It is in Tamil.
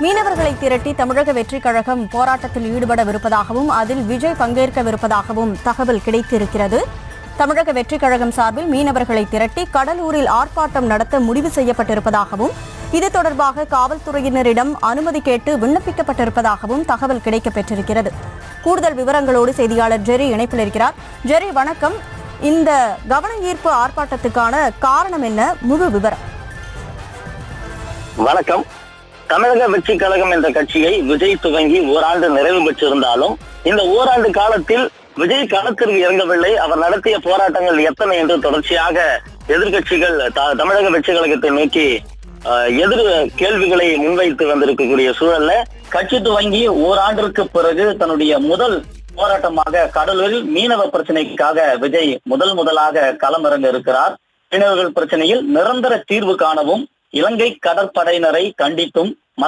மீனவர்களை திரட்டி தமிழக வெற்றிக் கழகம் போராட்டத்தில் ஈடுபடவிருப்பதாகவும் அதில் விஜய் பங்கேற்கவிருப்பதாகவும் தகவல் கிடைத்திருக்கிறது. தமிழக வெற்றிக் கழகம் சார்பில் மீனவர்களை திரட்டி கடலூரில் ஆர்ப்பாட்டம் நடத்த முடிவு செய்யப்பட்டிருப்பதாகவும் இது தொடர்பாக காவல்துறையினரிடம் அனுமதி கேட்டு விண்ணப்பிக்கப்பட்டிருப்பதாகவும் தகவல் கிடைக்கப்பெற்றிருக்கிறது. கூடுதல் விவரங்களோடு செய்தியாளர் ஜெரி இணைப்பில் இருக்கிறார். ஜெரி, வணக்கம். இந்த கவன ஈர்ப்பு ஆர்ப்பாட்டத்துக்கான காரணம் என்ன? முழு விவரம். வணக்கம். தமிழக வெற்றி கழகம் என்ற கட்சியை விஜய் துவங்கி ஓராண்டு நிறைவு பெற்றிருந்தாலும் இந்த ஓராண்டு காலத்தில் விஜய் களத்திற்கு இறங்கவில்லை. அவர் நடத்திய போராட்டங்கள் எத்தனை என்று தொடர்ச்சியாக எதிர்கட்சிகள் தமிழக வெற்றி கழகத்தை நோக்கி எதிர் கேள்விகளை முன்வைத்து வந்திருக்கக்கூடிய சூழல்ல கட்சி துவங்கி ஓராண்டிற்கு பிறகு தன்னுடைய முதல் போராட்டமாக கடலூரில் மீனவ பிரச்சனைக்காக விஜய் முதலாக களமிறங்க இருக்கிறார். மீனவர்கள் பிரச்சனையில் நிரந்தர தீர்வு காணவும் இலங்கை கடற்படையினரை கண்டித்தும்